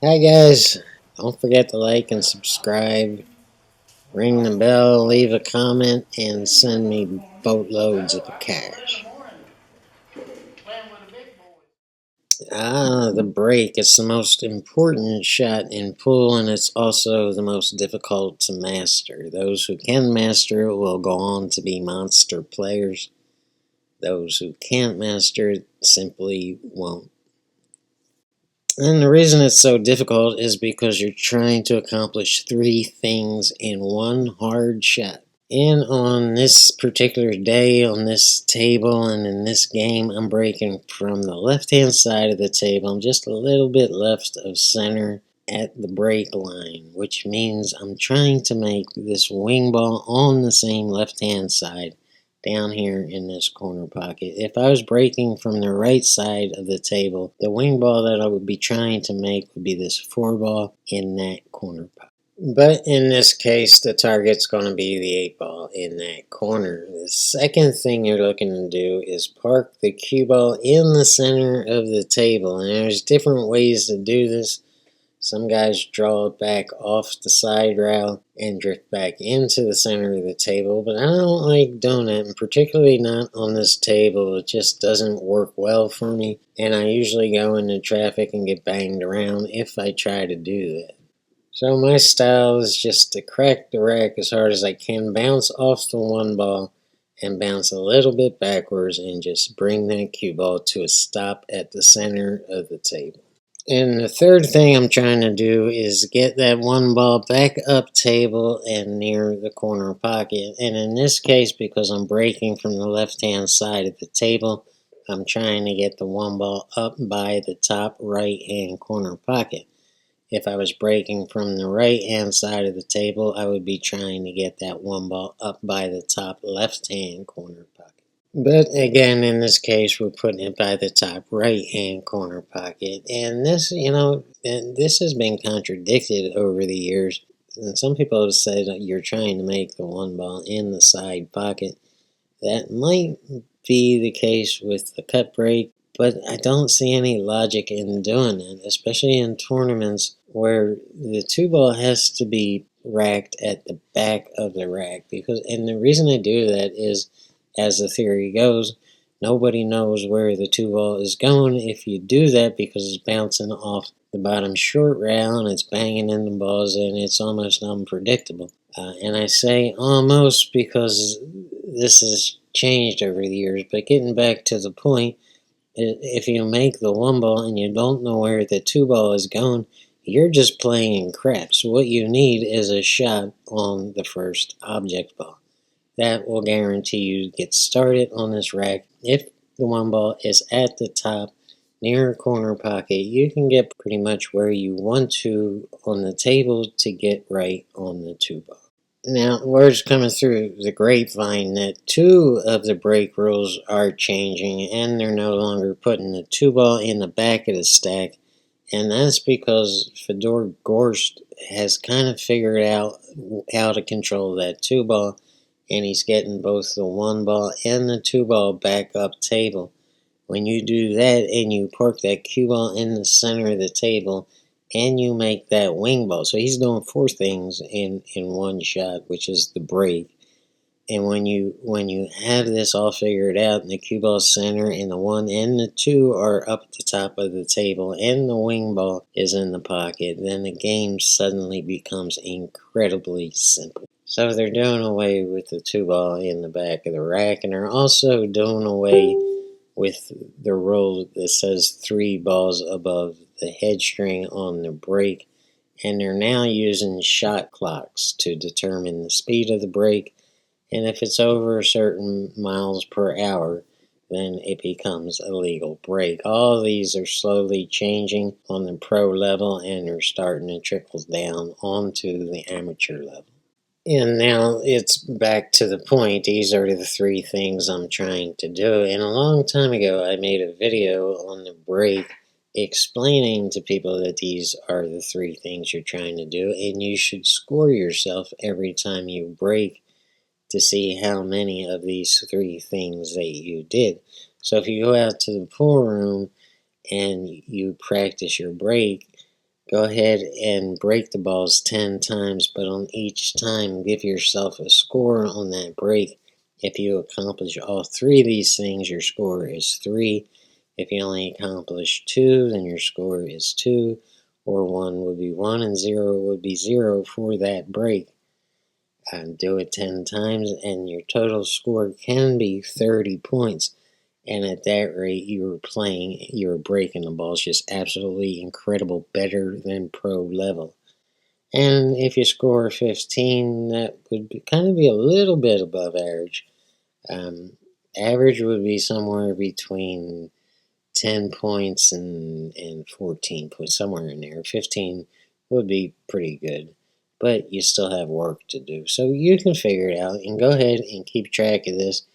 Hi guys, don't forget to like and subscribe, ring the bell, leave a comment, and send me boatloads of cash. The break. It's the most important shot in pool, and it's also the most difficult to master. Those who can master it will go on to be monster players. Those who can't master it simply won't. And the reason it's so difficult is because you're trying to accomplish three things in one hard shot. And on this particular day, on this table, and in this game, I'm breaking from the left-hand side of the table. I'm just a little bit left of center at the break line, which means I'm trying to make this wing ball on the same left-hand side down here in this corner pocket. If I was breaking from the right side of the table, the wing ball that I would be trying to make would be this 4 ball in that corner pocket. But in this case, the target's going to be the 8 ball in that corner. The second thing you're looking to do is park the cue ball in the center of the table. And there's different ways to do this. Some guys draw it back off the side rail and drift back into the center of the table, but I don't like doing it, and particularly not on this table. It just doesn't work well for me, and I usually go into traffic and get banged around if I try to do that. So my style is just to crack the rack as hard as I can, bounce off the 1 ball, and bounce a little bit backwards and just bring that cue ball to a stop at the center of the table. And the third thing I'm trying to do is get that 1 ball back up table and near the corner pocket. And in this case, because I'm breaking from the left-hand side of the table, I'm trying to get the 1 ball up by the top right-hand corner pocket. If I was breaking from the right-hand side of the table, I would be trying to get that 1 ball up by the top left-hand corner pocket. But again, in this case, we're putting it by the top right-hand corner pocket. And this, this has been contradicted over the years. And some people have said that you're trying to make the 1 ball in the side pocket. That might be the case with the cut break, but I don't see any logic in doing it, especially in tournaments where the 2 ball has to be racked at the back of the rack. And the reason I do that is, as the theory goes, nobody knows where the 2 ball is going if you do that, because it's bouncing off the bottom short rail and it's banging in the balls, and it's almost unpredictable. And I say almost because this has changed over the years, but getting back to the point, if you make the 1 ball and you don't know where the 2 ball is going, you're just playing craps. What you need is a shot on the first object ball. That will guarantee you to get started on this rack. If the 1 ball is at the top near a corner pocket, you can get pretty much where you want to on the table to get right on the 2 ball. Now, word's coming through the grapevine that 2 of the break rules are changing, and they're no longer putting the 2 ball in the back of the stack. And that's because Fedor Gorst has kind of figured out how to control that 2 ball, and he's getting both the 1 ball and the 2 ball back up table. When you do that and you park that cue ball in the center of the table and you make that wing ball, so he's doing 4 things in one shot, which is the break. And when you have this all figured out, and the cue ball center and the 1 and the 2 are up at the top of the table and the wing ball is in the pocket, then the game suddenly becomes incredibly simple. So they're doing away with the 2 ball in the back of the rack, and they're also doing away with the rule that says 3 balls above the head string on the break, and they're now using shot clocks to determine the speed of the break. And if it's over certain miles per hour, then it becomes a legal break. All these are slowly changing on the pro level, and they're starting to trickle down onto the amateur level. And now it's back to the point. These are the 3 things I'm trying to do. And a long time ago, I made a video on the break explaining to people that these are the 3 things you're trying to do, and you should score yourself every time you break to see how many of these 3 things that you did. So if you go out to the pool room and you practice your break, Go ahead and break the balls 10 times, but on each time give yourself a score on that break. If you accomplish all 3 of these things, your score is 3. If you only accomplish 2, then your score is 2, or 1 would be 1 and 0 would be 0 for that break. Do it 10 times and your total score can be 30 points. And at that rate, you're breaking the balls just absolutely incredible, better than pro level. And if you score 15, that would kind of be a little bit above average. Average would be somewhere between 10 points and 14 points, somewhere in there. 15 would be pretty good, but you still have work to do. So you can figure it out and go ahead and keep track of this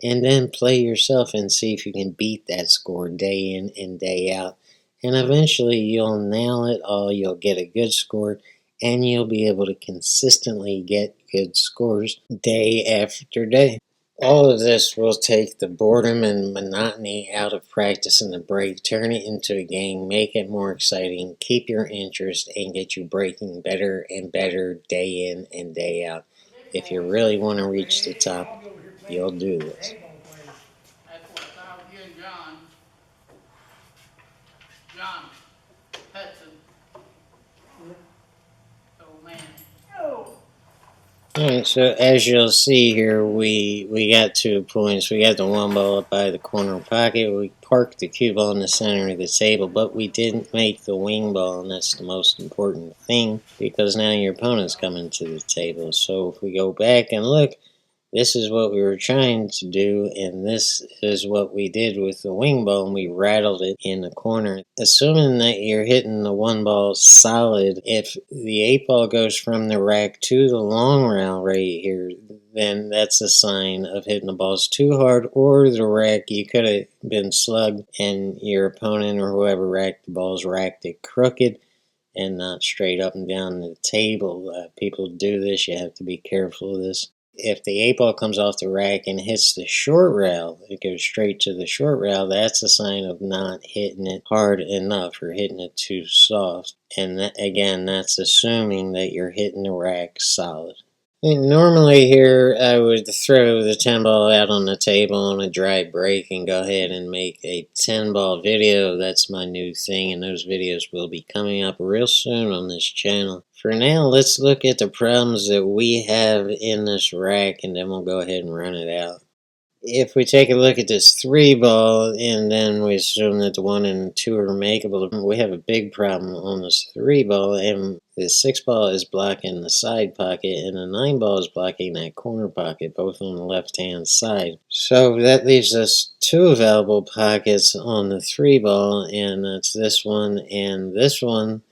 and then play yourself and see if you can beat that score day in and day out. And eventually you'll nail it all, you'll get a good score, and you'll be able to consistently get good scores day after day. All of this will take the boredom and monotony out of practicing the break, turn it into a game, make it more exciting, keep your interest, and get you breaking better and better day in and day out. If you really want to reach the top, you'll do this. That's what I was you and John Hudson. Oh man. Oh. Alright, so as you'll see here, we got 2 points. We got the 1 ball up by the corner pocket. We parked the cue ball in the center of the table, but we didn't make the wing ball, and that's the most important thing because now your opponent's coming to the table. So if we go back and look, this is what we were trying to do, and this is what we did with the wing ball, and we rattled it in the corner. Assuming that you're hitting the 1 ball solid, if the 8 ball goes from the rack to the long rail right here, then that's a sign of hitting the balls too hard, or the rack, you could have been slugged, and your opponent or whoever racked the balls racked it crooked and not straight up and down the table. People do this, you have to be careful of this. If the 8 ball comes off the rack and hits the short rail, it goes straight to the short rail, that's a sign of not hitting it hard enough or hitting it too soft. And again, that's assuming that you're hitting the rack solid. Normally here I would throw the 10 ball out on the table on a dry break and go ahead and make a 10 ball video. That's my new thing, and those videos will be coming up real soon on this channel. For now, let's look at the problems that we have in this rack, and then we'll go ahead and run it out. If we take a look at this 3 ball and then we assume that the 1 and 2 are makeable, we have a big problem on this 3 ball, and the 6 ball is blocking the side pocket and the 9 ball is blocking that corner pocket, both on the left hand side. So that leaves us 2 available pockets on the 3 ball, and that's this one and this one.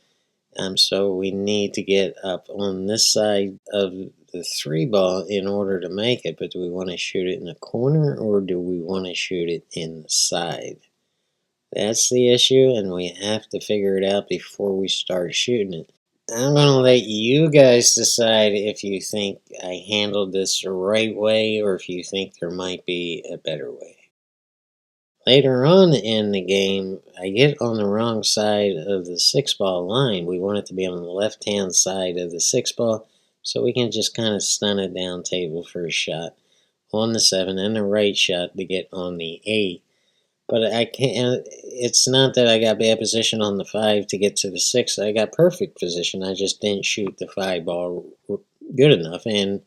So we need to get up on this side of the 3 ball in order to make it, but do we want to shoot it in the corner or do we want to shoot it in the side? That's the issue, and we have to figure it out before we start shooting it. I'm going to let you guys decide if you think I handled this the right way or if you think there might be a better way. Later on in the game, I get on the wrong side of the 6 ball line. We want it to be on the left hand side of the 6 ball, so we can just kind of stun it down table for a shot on the 7 and the right shot to get on the 8. But I can't, it's not that I got bad position on the 5 to get to the 6. I got perfect position. I just didn't shoot the 5 ball good enough, and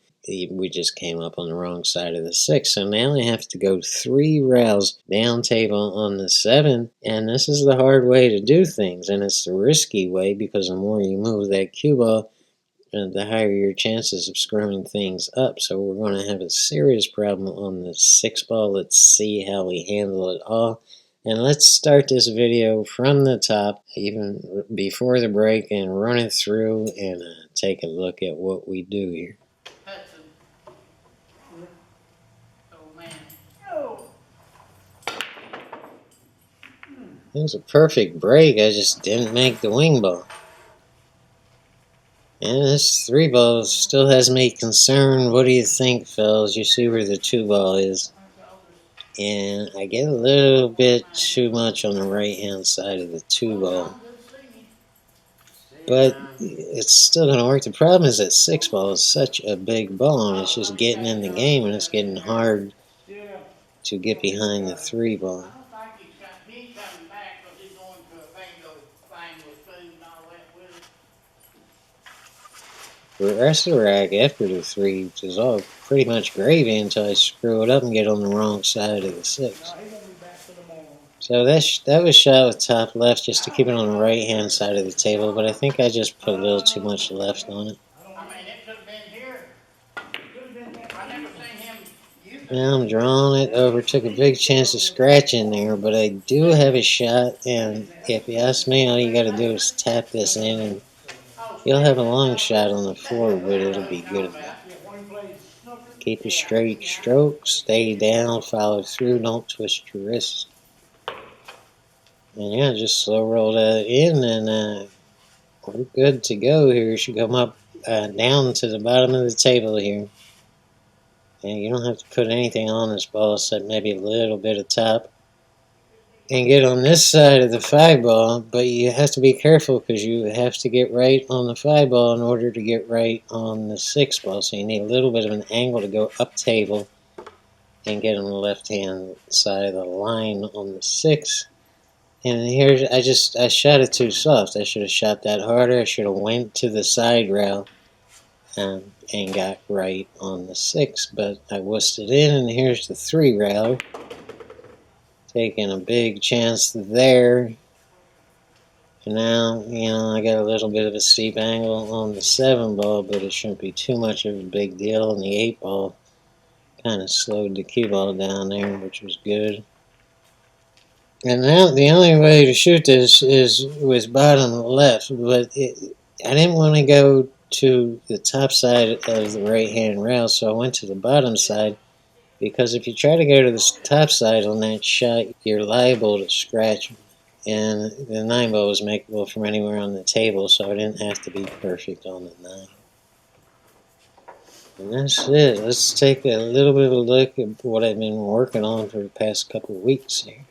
we just came up on the wrong side of the 6. So now I have to go 3 rails down table on the 7, and this is the hard way to do things, and it's the risky way because the more you move that cue ball, the higher your chances of screwing things up. So we're going to have a serious problem on the 6 ball. Let's see how we handle it all. And let's start this video from the top, even before the break, and run it through and take a look at what we do here. Hudson. Oh man. Oh. It was a perfect break, I just didn't make the wing ball. And this 3 ball still has me concerned. What do you think, fellas? You see where the 2 ball is. And I get a little bit too much on the right hand side of the 2 ball. but it's still going to work. The problem is that 6 ball is such a big ball, and it's just getting in the game, and it's getting hard to get behind the 3 ball. I don't think he's coming back because he's going to a bingo thing with food and all that with it. The rest of the rack after the 3 is all pretty much gravy until I screw it up and get on the wrong side of the 6. So that was shot with top left just to keep it on the right hand side of the table, but I think I just put a little too much left on it. I mean, it could have been here. I never seen him use it. Now I'm drawing it over, took a big chance of scratching there, but I do have a shot, and if you ask me, all you got to do is tap this in, and you'll have a long shot on the floor, but it'll be good enough. Keep a straight stroke, stay down, follow through, don't twist your wrist. And yeah, just slow roll that in, and we're good to go here. Should come up down to the bottom of the table here. And you don't have to put anything on this ball except maybe a little bit of top. And get on this side of the 5 ball, but you have to be careful because you have to get right on the 5 ball in order to get right on the 6 ball. So you need a little bit of an angle to go up table and get on the left-hand side of the line on the 6. And here I shot it too soft. I should have shot that harder. I should have went to the side rail and got right on the 6. But I wussed it in, and here's the 3 rail. Taking a big chance there. And now, I got a little bit of a steep angle on the 7 ball, but it shouldn't be too much of a big deal. And the 8 ball kind of slowed the cue ball down there, which was good. And now the only way to shoot this is with bottom left, but I didn't want to go to the top side of the right-hand rail, so I went to the bottom side, because if you try to go to the top side on that shot, you're liable to scratch. And the 9 ball was makeable from anywhere on the table, so I didn't have to be perfect on the 9. And that's it. Let's take a little bit of a look at what I've been working on for the past couple of weeks here.